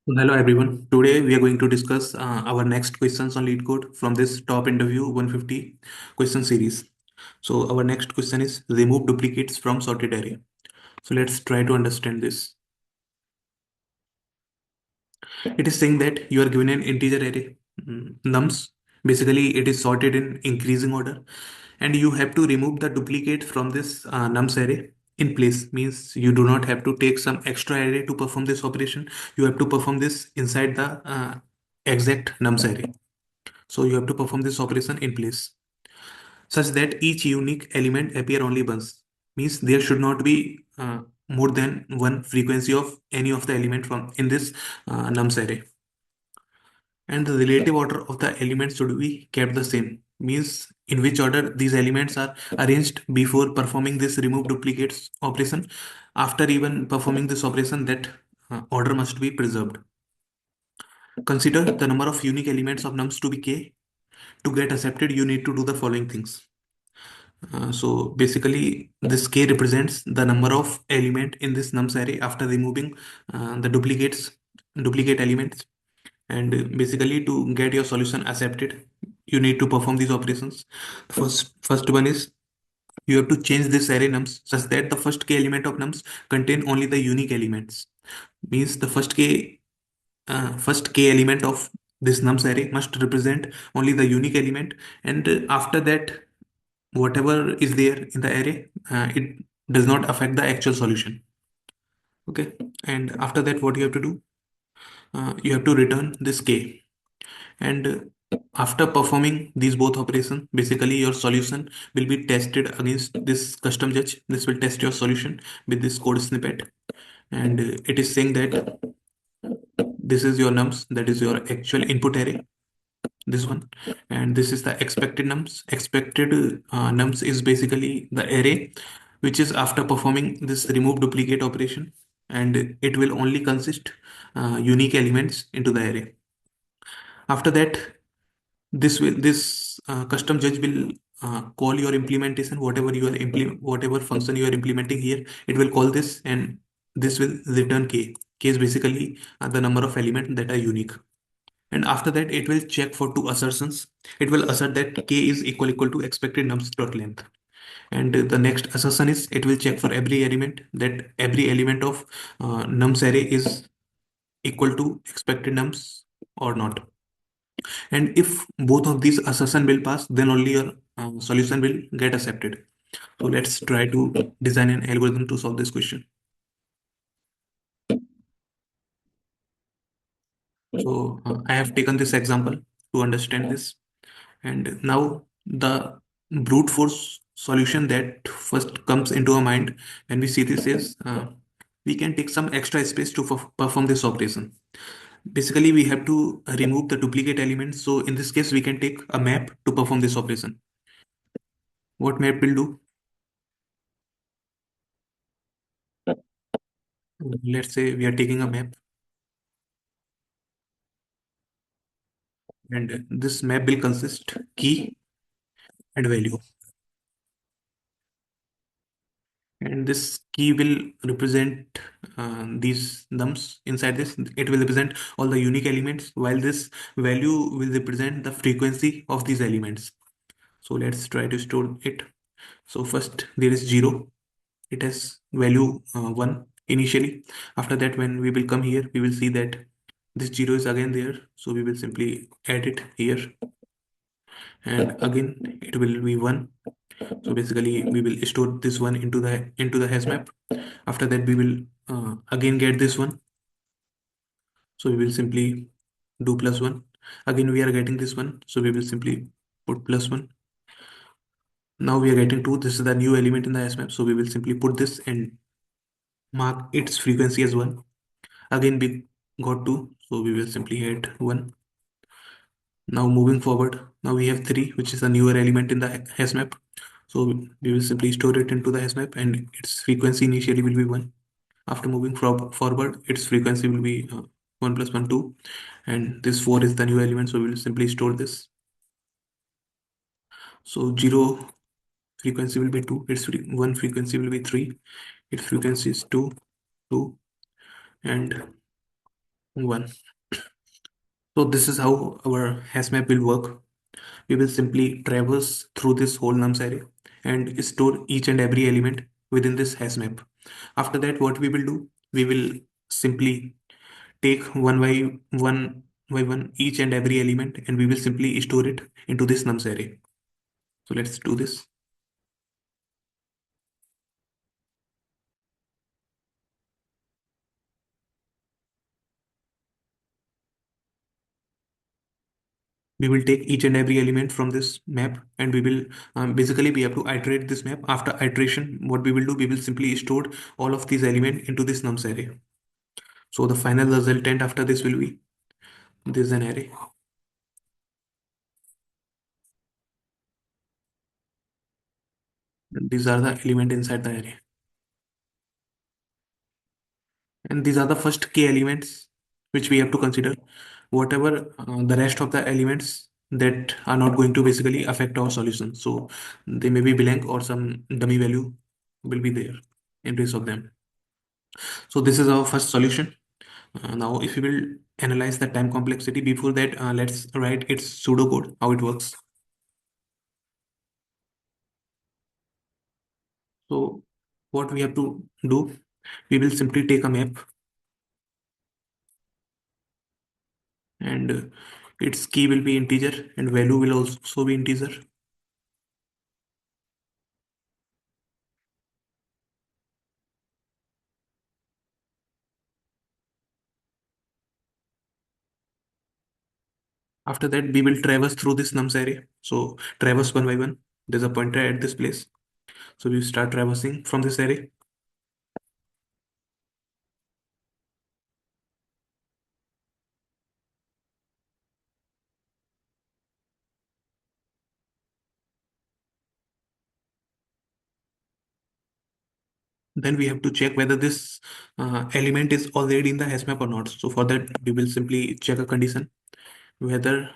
Hello everyone. Today we are going to discuss our next questions on LeetCode from this top interview 150 question series. So our next question is remove duplicates from sorted array. So let's try to understand this. It is saying that you are given an integer array nums. Basically, it is sorted in increasing order, and you have to remove the duplicate from this nums array in place. Means you do not have to take some extra array to perform this operation. You have to perform this inside the exact nums array. So you have to perform this operation in place such that each unique element appear only once. Means there should not be more than one frequency of any of the element from in this nums array, and the relative order of the elements should be kept the same. Means in which order these elements are arranged before performing this remove duplicates operation. After even performing this operation, that order must be preserved. Consider the number of unique elements of nums to be k. To get accepted, you need to do the following things. So basically, this k represents the number of element in this nums array after removing the duplicate elements. And basically, to get your solution accepted, you need to perform these operations. First one is you have to change this array nums such that the first k element of nums contain only the unique elements. Means the first k element of this nums array must represent only the unique element, and after that whatever is there in the array, it does not affect the actual solution. Okay, and after that what you have to do, you have to return this k, and after performing these both operations, basically your solution will be tested against this custom judge. This will test your solution with this code snippet, and it is saying that this is your nums, that is your actual input array, this one, and this is the expected nums. Expected nums is basically the array which is after performing this remove duplicate operation, and it will only consist unique elements into the array. After that, this custom judge will call your implementation, whatever function you are implementing here, it will call this, and this will return k. K is basically the number of elements that are unique. And after that, it will check for two assertions. It will assert that k is equal to expected nums dot length. And the next assertion is it will check for every element that every element of nums array is equal to expected nums or not. And if both of these assertion will pass, then only your solution will get accepted. So let's try to design an algorithm to solve this question. So I have taken this example to understand this. And now the brute force solution that first comes into our mind when we see this is we can take some extra space to perform this operation. Basically, we have to remove the duplicate elements. So in this case, we can take a map to perform this operation. What map will do? Let's say we are taking a map, and this map will consist key and value. And this key will represent these nums inside this. It will represent all the unique elements, while this value will represent the frequency of these elements. So let's try to store it. So first there is 0. It has value 1 initially. After that, when we will come here, we will see that this 0 is again there. So we will simply add it here, and again it will be 1. So basically we will store this one into the hash map. After that, we will again get this one. So we will simply do +1. Again we are getting this one, so we will simply put +1. Now we are getting 2. This is the new element in the hash map, so we will simply put this and mark its frequency as 1. Again we got 2, so we will simply hit 1. Now moving forward, now we have 3, which is a newer element in the hash map. So we will simply store it into the hash map, and its frequency initially will be 1. After moving forward, its frequency will be 1 plus 1, 2. And this 4 is the new element, so we will simply store this. So 0 frequency will be 2, its 1 frequency will be 3, its frequency is 2, 2, and 1. So this is how our hash map will work. We will simply traverse through this whole nums array and store each and every element within this hash map. After that, what we will do, we will simply take one by one each and every element, and we will simply store it into this nums array. So let's do this. We will take each and every element from this map, and we will basically we have to iterate this map. After iteration, what we will do, we will simply store all of these elements into this nums array. So the final resultant after this will be this an array. These are the element inside the array, and these are the first key elements which we have to consider. Whatever the rest of the elements that are not going to basically affect our solution, so they may be blank or some dummy value will be there in place of them. So this is our first solution. Now if we will analyze the time complexity, before that let's write its pseudocode, how it works. So what we have to do, we will simply take a map, and its key will be integer and value will also be integer. After that, we will traverse through this nums array. So traverse one by one. There's a pointer at this place. So we start traversing from this array. Then we have to check whether this element is already in the hash map or not. So for that, we will simply check a condition whether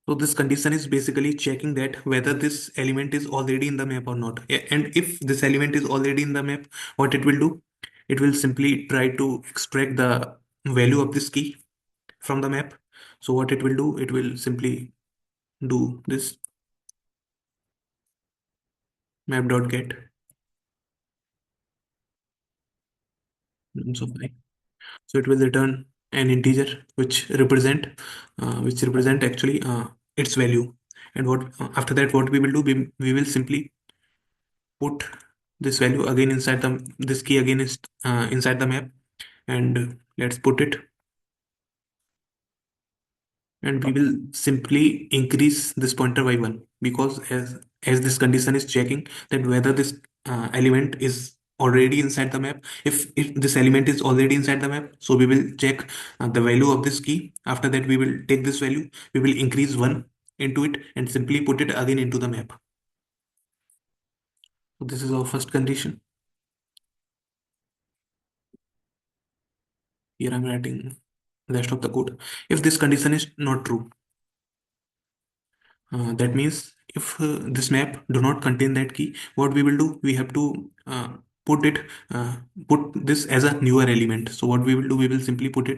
so this condition is basically checking that whether this element is already in the map or not. And if this element is already in the map, what it will do? It will simply try to extract the value of this key from the map. So what it will do? It will simply do this map.get nums of I. So it will return an integer which represent actually its value. And what after that, what we will do? We will simply put this value again inside the this key again is inside the map, and let's put it, and we will simply increase this pointer by 1, because as this condition is checking that whether this element is already inside the map. If this element is already inside the map, so we will check the value of this key. After that, we will take this value, we will increase 1 into it and simply put it again into the map. So this is our first condition. Here I'm writing rest of the code. If this condition is not true, that means if this map do not contain that key, what we will do, we have to put it put this as a newer element. So what we will do, we will simply put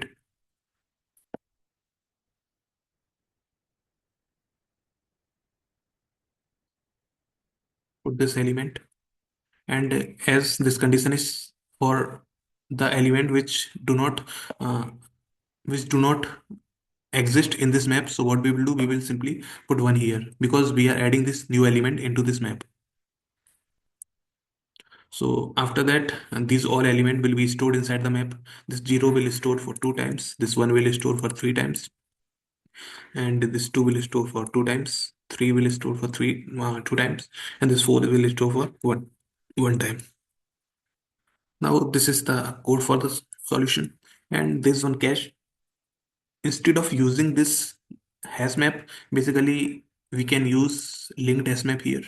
this element, and as this condition is for the element uh, which do not exist in this map, so what we will do, we will simply put 1 here, because we are adding this new element into this map. So after that, these all element will be stored inside the map. This 0 will store for 2 times, this 1 will store for 3 times, and this 2 will store for 2 times, 3 will store for 2 times, and this 4 will store for one time. Now this is the code for the solution, and this one cache. Instead of using this hash map, basically we can use linked hash map here,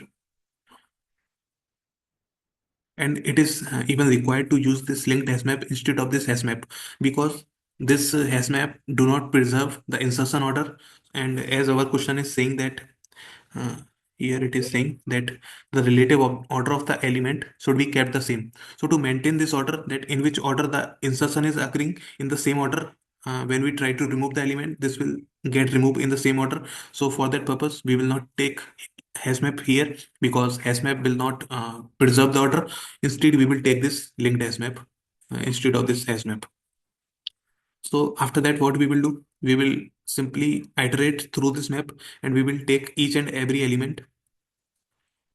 and it is even required to use this linked hash map instead of this hash map, because This hash map do not preserve the insertion order, and as our question is saying that uh, here it is saying that the relative order of the element should be kept the same. So to maintain this order, that in which order the insertion is occurring in the same order, when we try to remove the element, this will get removed in the same order. So for that purpose, we will not take hash map here, because hash map will not preserve the order. Instead, we will take this linked hash map instead of this hash map. So after that, what we will do? We will simply iterate through this map, and we will take each and every element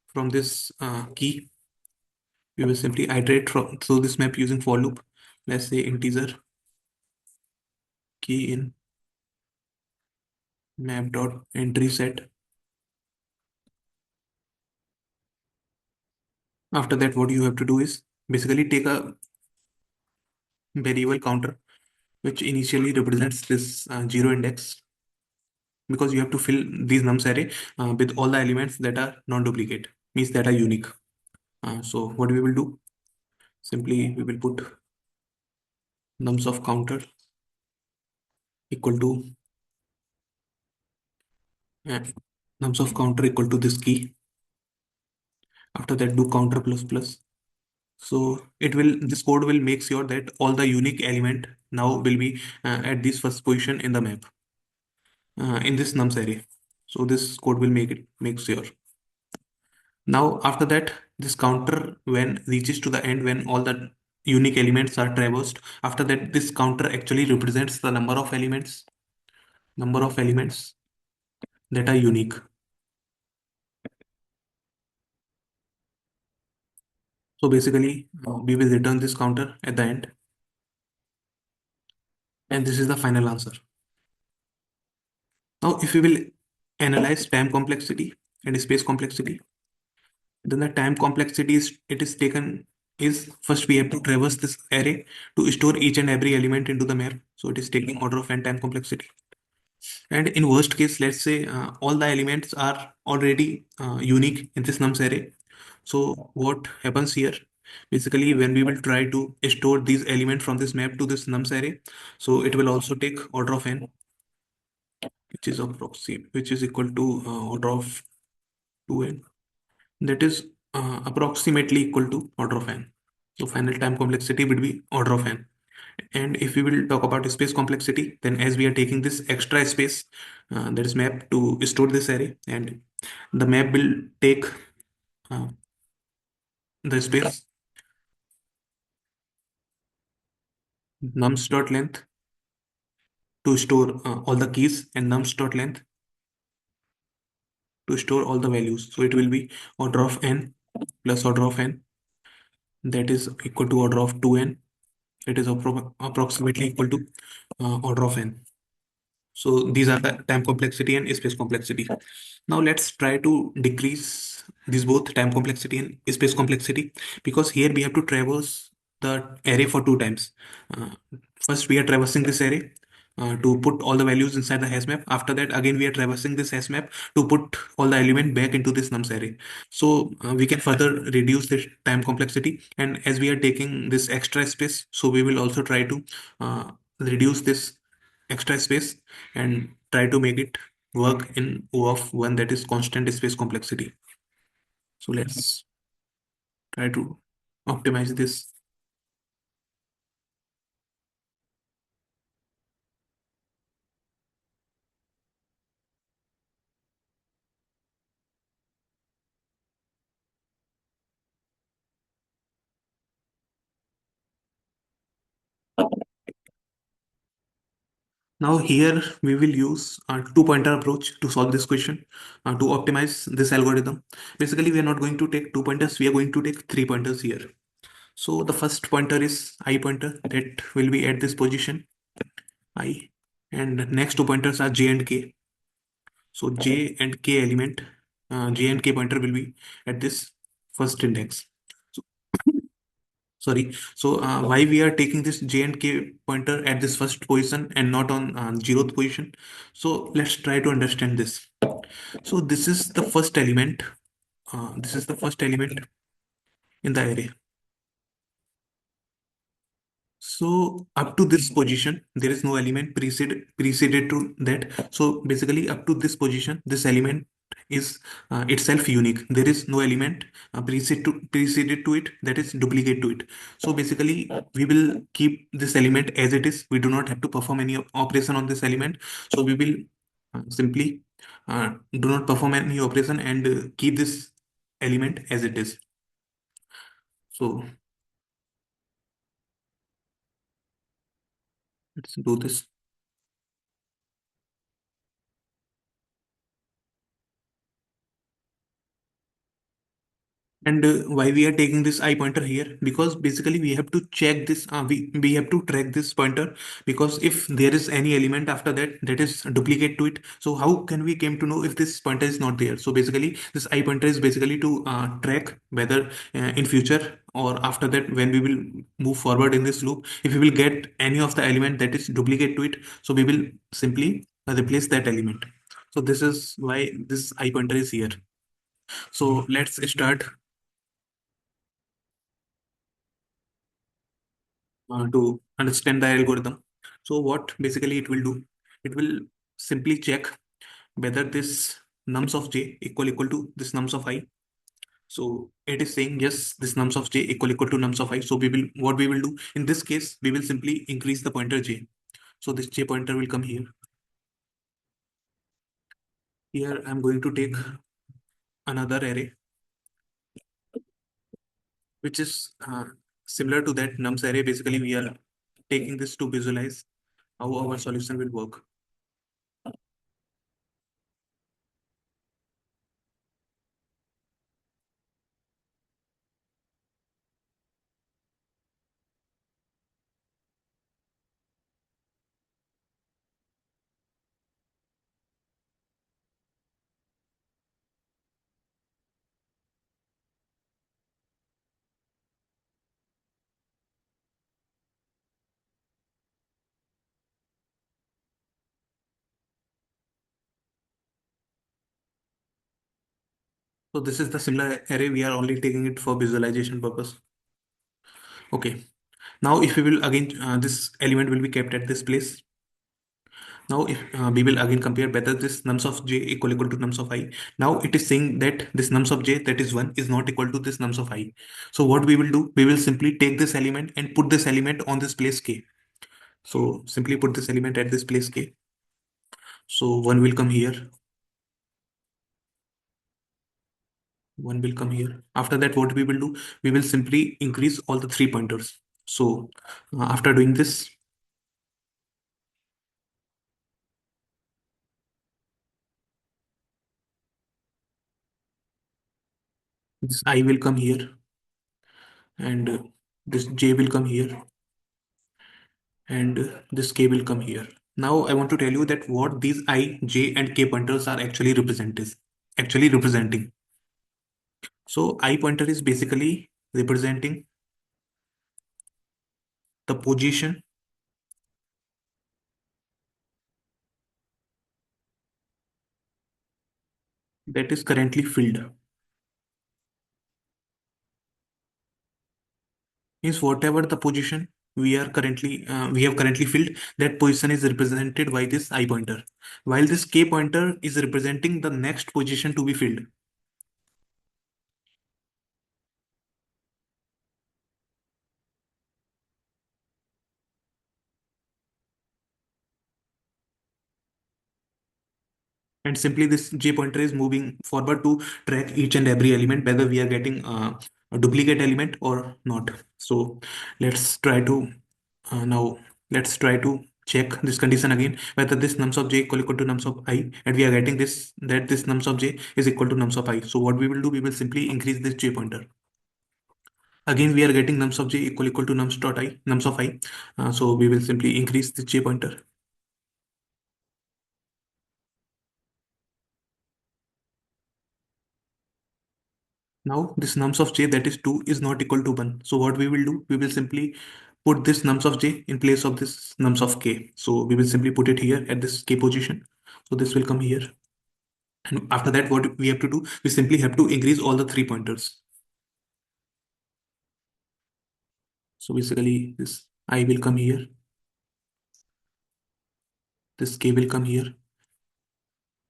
from this key. We will simply iterate through this map using for loop. Let's say integer key in map dot entry set. After that, what you have to do is basically take a variable counter which initially represents this zero index, because you have to fill these nums array with all the elements that are non-duplicate, means that are unique. So what we will do? Simply we will put nums of counter equal to uh, nums of counter equal to this key. After that, do counter plus plus. So this code will make sure that all the unique element now will be at this first position in the map, in this nums array. So this code will make sure. Now after that, this counter when reaches to the end, when all the unique elements are traversed, after that this counter actually represents the number of elements that are unique. So basically, we will return this counter at the end, and this is the final answer. Now, if we will analyze time complexity and space complexity, then the time complexity is it is taken is first we have to traverse this array to store each and every element into the map. So it is taking order of n time complexity. And in worst case, let's say all the elements are already unique in this nums array. So what happens here? Basically, when we will try to store these elements from this map to this nums array, so it will also take order of n, which is equal to order of 2n. That is approximately equal to order of n. So final time complexity would be order of n. And if we will talk about space complexity, then as we are taking this extra space that is map to store this array, and the map will take uh, the space nums dot length to store all the keys, and nums dot length to store all the values. So it will be order of n plus order of n, that is equal to order of 2n. It is approximately equal to order of n. So these are the time complexity and space complexity. Now let's try to decrease these both time complexity and space complexity, because here we have to traverse the array for two times. Uh, First we are traversing this array to put all the values inside the hash map. After that, again we are traversing this hash map to put all the element back into this nums array. So we can further reduce this time complexity, and as we are taking this extra space, so we will also try to reduce this extra space and try to make it work in O of one, that is constant space complexity. So let's try to optimize this. Now here we will use a two pointer approach to solve this question, to optimize this algorithm. Basically, we are not going to take two pointers, we are going to take three pointers here. So the first pointer is I pointer, that will be at this position I, and next two pointers are j and k. So j and k element, j and k pointer will be at this first index. So, sorry. So why we are taking this j and k pointer at this first position and not on zeroth position? So let's try to understand this. So this is the first element. This is the first element in the array. So up to this position, there is no element preceded to that. So basically, up to this position, this element is itself unique. There is no element preceded to it that is duplicate to it. So basically, we will keep this element as it is. We do not have to perform any operation on this element. So we will simply do not perform any operation and keep this element as it is. So let's do this. And why we are taking this I pointer here? Because basically we have to check this, we have to track this pointer, because if there is any element after that that is duplicate to it, so how can we came to know if this pointer is not there? So basically this I pointer is basically to track whether in future or after that when we will move forward in this loop, if we will get any of the element that is duplicate to it, so we will simply replace that element. So this is why this I pointer is here. So let's start to understand the algorithm. So what basically it will do, it will simply check whether this nums of j equal to this nums of I. So it is saying yes, this nums of j equal to nums of I. So we will, what we will do in this case, we will simply increase the pointer j. So this j pointer will come here. Here I'm going to take another array which is similar to that nums array. Basically we are taking this to visualize how our solution will work. So this is the similar array. We are only taking it for visualization purpose. Okay. Now if we will again, this element will be kept at this place. Now if we will again compare whether this nums of j equal to nums of I. Now it is saying that this nums of j, that is 1, is not equal to this nums of I. So what we will do, we will simply take this element and put this element on this place k. So simply put this element at this place k. So 1 will come here. 1 will come here. After that, what we will do, we will simply increase all the three pointers. So after doing this, this I will come here, and this j will come here, and this k will come here. Now I want to tell you that what these I, j, and k pointers are actually representing. So I pointer is basically representing the position that is currently filled. Means whatever the position we have currently filled, that position is represented by this I pointer, while this k pointer is representing the next position to be filled. And simply this j pointer is moving forward to track each and every element whether we are getting a duplicate element or not. So let's try to now let's try to check this condition again, whether this nums of j equal to nums of I, and we are getting this, that this nums of j is equal to nums of I. So what we will do, we will simply increase this j pointer. Again we are getting nums of j equal to nums dot I, nums of I. So we will simply increase the j pointer. Now this nums of j, that is 2, is not equal to 1. So what we will do, we will simply put this nums of j in place of this nums of k. So we will simply put it here at this k position. So this will come here. And after that, what we have to do, we simply have to increase all the three pointers. So basically this I will come here, this k will come here,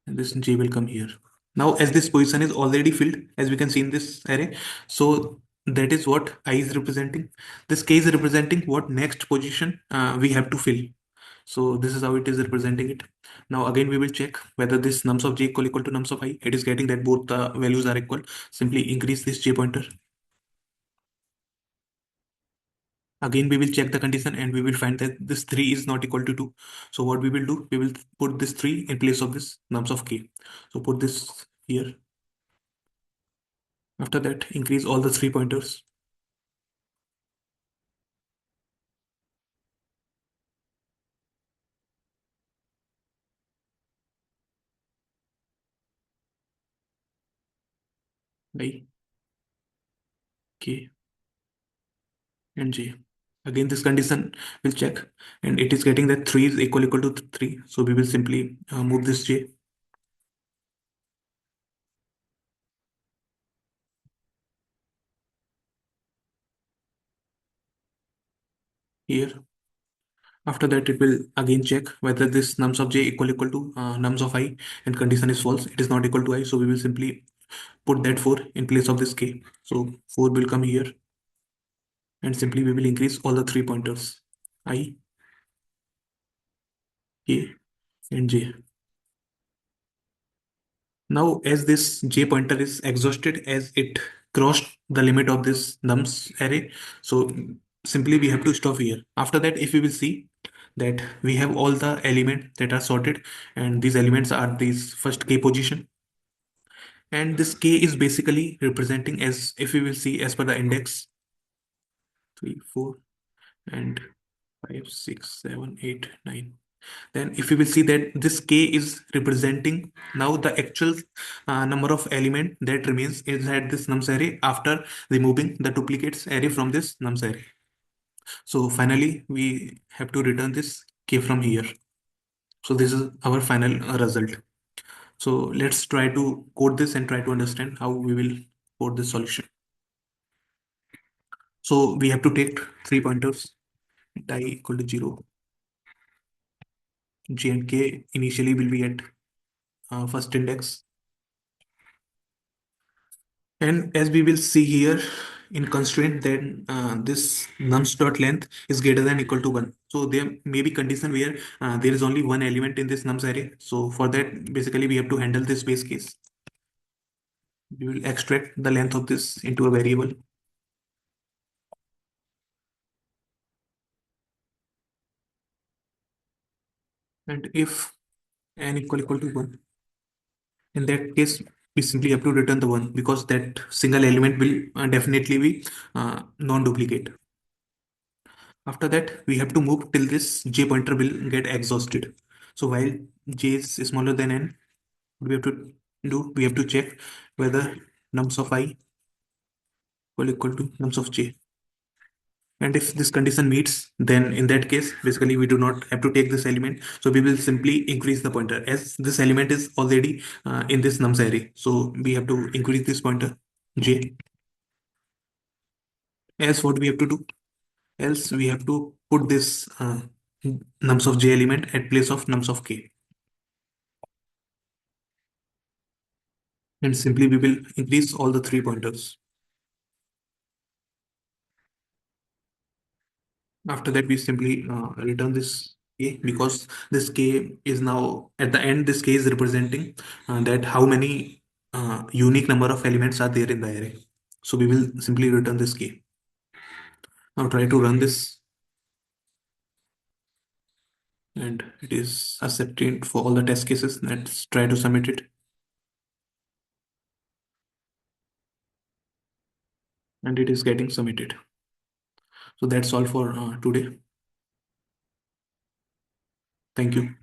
and this j will come here. Now, as this position is already filled, as we can see in this array, so that is what I is representing. This k is representing what next position we have to fill. So this is how it is representing it. Now again, we will check whether this nums of j equal to nums of I. It is getting that both the values are equal. Simply increase this j pointer. Again, we will check the condition and we will find that this 3 is not equal to 2. So what we will do, we will put this 3 in place of this nums of k. So put this here. After that, increase all the 3 pointers. I, k, and j. Again, this condition will check and it is getting that 3 is equal to 3. So we will simply move this j here. After that, it will again check whether this nums of j equal to nums of I, and condition is false. It is not equal to I. So we will simply put that 4 in place of this k. So 4 will come here and simply we will increase all the 3 pointers I, k, and j. Now, as this j pointer is exhausted as it crossed the limit of this nums array, so simply we have to stop here. After that, if we will see that we have all the elements that are sorted, and these elements are these first k position, and this k is basically representing, as if we will see as per the index 3, 4, and 5, 6, 7, 8, 9. Then if we will see that this k is representing now the actual number of element that remains inside this nums array after removing the duplicates array from this nums array. So finally we have to return this k from here. So this is our final result. So let's try to code this and try to understand how we will code this solution. So we have to take 3 pointers, I equal to 0, j and k initially will be at first index. And as we will see here in constraint, then this nums dot length is greater than equal to 1. So there may be condition where there is only one element in this nums array. So for that, basically we have to handle this base case. We will extract the length of this into a variable. And if n equal to 1, in that case, we simply have to return the 1 because that single element will definitely be non-duplicate. After that, we have to move till this j pointer will get exhausted. So while j is smaller than n, what we have to do, we have to check whether nums of I will equal to nums of j. And if this condition meets, then in that case, basically we do not have to take this element. So we will simply increase the pointer as this element is already in this nums array. So we have to increase this pointer j. Else what we have to do? Else we have to put this nums of j element at place of nums of k. And simply we will increase all the 3 pointers. After that, we simply return this k because this k is now at the end. This k is representing that how many unique number of elements are there in the array. So we will simply return this k. Now try to run this, and it is accepted for all the test cases. Let's try to submit it, and it is getting submitted. So that's all for today. Thank you.